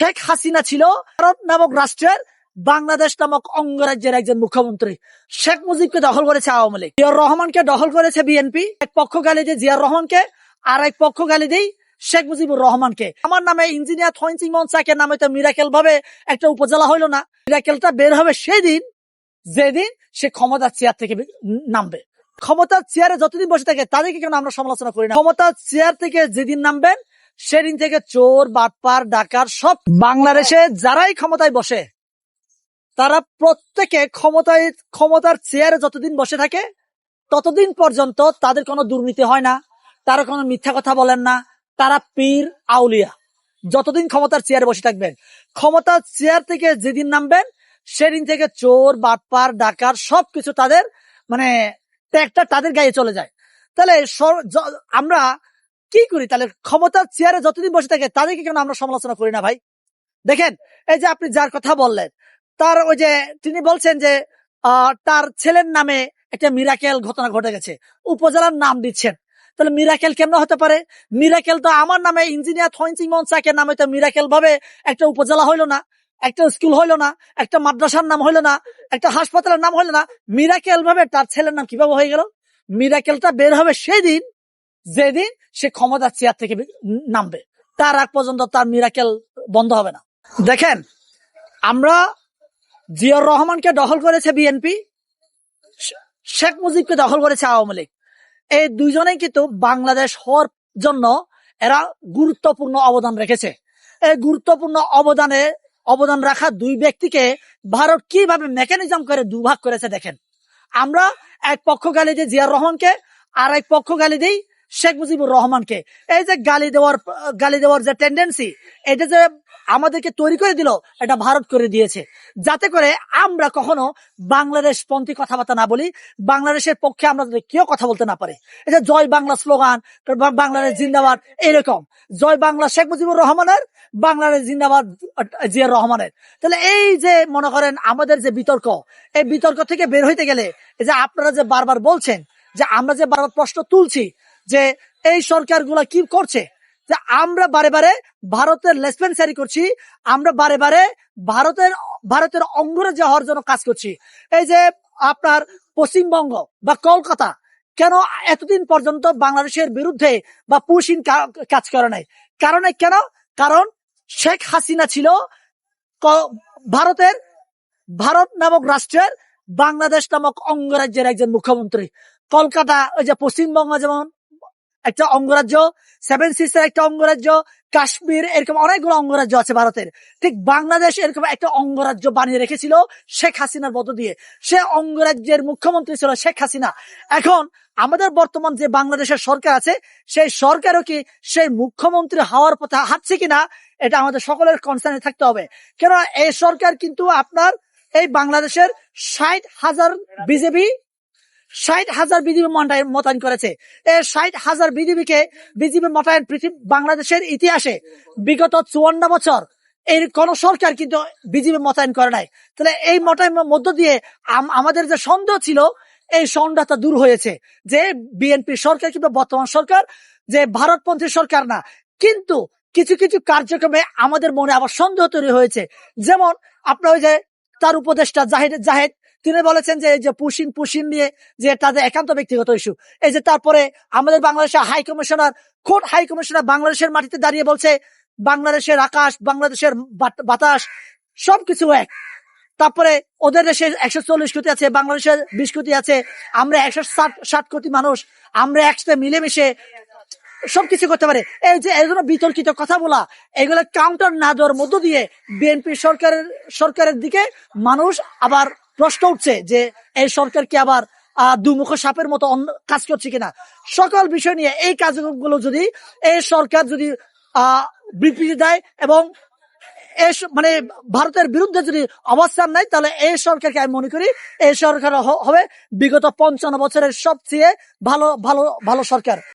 শেখ হাসিনা ছিল ভারত নামক রাষ্ট্রের বাংলাদেশ নামক অঙ্গরাজ্যের একজন মুখ্যমন্ত্রী। শেখ মুজিবকে দখল করেছে আওয়ামী লীগ, জিয়াউর রহমানকে দখল করেছে বিএনপি। এক পক্ষ গালি দিয়ে জিয়াউর রহমানকে, আর এক পক্ষ গালি দেই শেখ মুজিবুর রহমানকে। আমার নামে ইঞ্জিনিয়ার থইনসিং মনসাকের নামে তো মিরাকেল ভাবে একটা উপজেলা হইলো না। মিরাকেলটা বের হবে সেদিন যেদিন সে ক্ষমতার চেয়ার থেকে নামবে। ক্ষমতার চেয়ারে যতদিন বসে থাকে তাদেরকে কেন আমরা সমালোচনা করি না? ক্ষমতার চেয়ার থেকে যেদিন নামবেন সেদিন থেকে চোর, বাটপার, ডাকার সব বাংলাদেশে যারাই ক্ষমতায় বসে তারা প্রত্যেকে ক্ষমতার চেয়ারে যতদিন বসে থাকে ততদিন পর্যন্ত তাদের কোনো দুর্নীতি হয় না, তারা কোনো মিথ্যা কথা বলেন না, তারা পীর আউলিয়া। যতদিন ক্ষমতার চেয়ারে বসে থাকবেন, ক্ষমতার চেয়ার থেকে যেদিন নামবেন সেদিন থেকে চোর, বাটপার, ডাকার সবকিছু তাদের মানে ট্যাগটা তাদের গায়ে চলে যায়। তাহলে আমরা কি করি? তাহলে ক্ষমতার চেয়ারে যতদিন বসে থাকে তাদেরকে কেন আমরা সমালোচনা করি না ভাই? দেখেন, এই যে আপনি যার কথা বললেন, তার ওই যে তিনি বলছেন যে তার ছেলের নামে একটা মিরাকেল ঘটনা ঘটে গেছে, উপজেলার নাম দিচ্ছেন। তাহলে মিরাকেল কেমন হতে পারে? মিরাকেল তো আমার নামে ইঞ্জিনিয়ার থইনসিং মনসাকের নামে তো মিরাকেল ভাবে একটা উপজেলা হইলো না, একটা স্কুল হইলো না, একটা মাদ্রাসার নাম হইলো না, একটা হাসপাতালের নাম হইলো না। মিরাকেল ভাবে তার ছেলের নাম কিভাবে হয়ে গেল? মিরাকেলটা বের হবে সেদিন যেদিন সে ক্ষমতার চেয়ার থেকে নামবে। তার আগ পর্যন্ত তার মিরাকেল বন্ধ হবে না। দেখেন, আমরা জিয়াউর রহমানকে দখল করেছে বিএনপি, শেখ মুজিবকে দখল করেছে আওয়ামী লীগ। এই দুইজনেই কিন্তু বাংলাদেশ হওয়ার জন্য এরা গুরুত্বপূর্ণ অবদান রেখেছে। এই গুরুত্বপূর্ণ অবদান রাখা দুই ব্যক্তিকে ভারত কিভাবে মেকানিজম করে দুভাগ করেছে দেখেন। আমরা এক পক্ষ গালি দিই জিয়াউর রহমানকে, আর এক পক্ষ গালি দিই শেখ মুজিবুর রহমানকে। এই যে গালি দেওয়ার যে টেন্ডেন্সি, এটা যে আমাদেরকে তৈরি করে দিল, এটা ভারত করে দিয়েছে, যাতে করে আমরা কখনো বাংলাদেশ পন্থী কথাবার্তা না বলি, বাংলাদেশের পক্ষে আমরা কেউ কথা বলতে না পারে। এই যে জয় বাংলা স্লোগান, বাংলাদেশ জিন্দাবাদ, এরকম জয় বাংলা শেখ মুজিবুর রহমানের, বাংলাদেশ জিন্দাবাদ জিয়াউর রহমানের। তাহলে এই যে মনে করেন আমাদের যে বিতর্ক, এই বিতর্ক থেকে বের হইতে গেলে এই যে আপনারা যে বারবার বলছেন, যে আমরা যে বারবার প্রশ্ন তুলছি যে এই সরকারগুলা কি করছে, যে আমরা বারে বারে ভারতের লেসপেন্সারি করছি, আমরা বারে বারে ভারতের অঙ্গরাজ্য হওয়ার জন্য কাজ করছি। এই যে আপনার পশ্চিমবঙ্গ বা কলকাতা কেন এতদিন পর্যন্ত বাংলাদেশের বিরুদ্ধে বা পুশিন কাজ করে নাই? কারণ শেখ হাসিনা ছিল ভারত নামক রাষ্ট্রের বাংলাদেশ নামক অঙ্গরাজ্যের একজন মুখ্যমন্ত্রী। কলকাতা, ওই যে পশ্চিমবঙ্গ যেমন একটা অঙ্গরাজ্য, সেভেন সিস্টার একটা অঙ্গরাজ্য, কাশ্মীর, এরকম অনেকগুলো অঙ্গরাজ্য আছে ভারতের। ঠিক বাংলাদেশ এরকম একটা অঙ্গরাজ্য বানিয়ে রেখেছিল শেখ হাসিনার মধ্য দিয়ে। সে অঙ্গরাজ্যের মুখ্যমন্ত্রী ছিল শেখ হাসিনা। এখন আমাদের বর্তমান যে বাংলাদেশের সরকার আছে, সেই সরকারও কি সেই মুখ্যমন্ত্রী হওয়ার পথে হাঁটছে কিনা, এটা আমাদের সকলের কনসার্নে থাকতে হবে। কেন এই সরকার কিন্তু আপনার এই বাংলাদেশের 60,000 বিজেপি মোতায়েন করেছে। এই 60,000 বিজেপি মোতায়েন বাংলাদেশের ইতিহাসে বিগত 54 বছর এর কোন সরকার কিন্তু বিজেপি মোতায়েন করে নাই। তাহলে এই মোতায়েনের মধ্য দিয়ে আমাদের যে সন্দেহ ছিল, এই সন্দেহটা দূর হয়েছে যে বিএনপি সরকার কিংবা বর্তমান সরকার যে ভারতপন্থী সরকার না। কিন্তু কিছু কিছু কার্যক্রমে আমাদের মনে আবার সন্দেহ তৈরি হয়েছে। যেমন আপনার ওই যে তার উপদেষ্টা জাহেদ, তিনি বলেছেন যে এই যে পুশিন নিয়ে যে তাদের একান্ত ব্যক্তিগত ইস্যু। এই যে তারপরে আমাদের বাংলাদেশের হাই কমিশনার বাংলাদেশের মাটিতে দাঁড়িয়ে বলছে বাংলাদেশের আকাশ, বাংলাদেশের বাতাস সবকিছু এক। তারপরে ওদের দেশে 140 কোটি আছে, বাংলাদেশের 20 কোটি আছে, আমরা 160 কোটি মানুষ, আমরা একসাথে মিলেমিশে সবকিছু করতে পারে। এই যে এগুলো বিতর্কিত কথা বলা, এগুলো কাউন্টার না দেওয়ার মধ্য দিয়ে বিএনপি সরকারের দিকে মানুষ আবার প্রশ্ন উঠছে যে এই সরকার কি আবার দুমুখ সাপের মতো কাজ করছে কিনা। সকল বিষয় নিয়ে এই কাজগুলো যদি এই সরকার যদি বিবৃতি দেয় এবং মানে ভারতের বিরুদ্ধে যদি অবস্থান নেয়, তাহলে এই সরকারকে আমি মনে করি এই সরকার হবে বিগত 55 বছরের সবচেয়ে ভালো সরকার।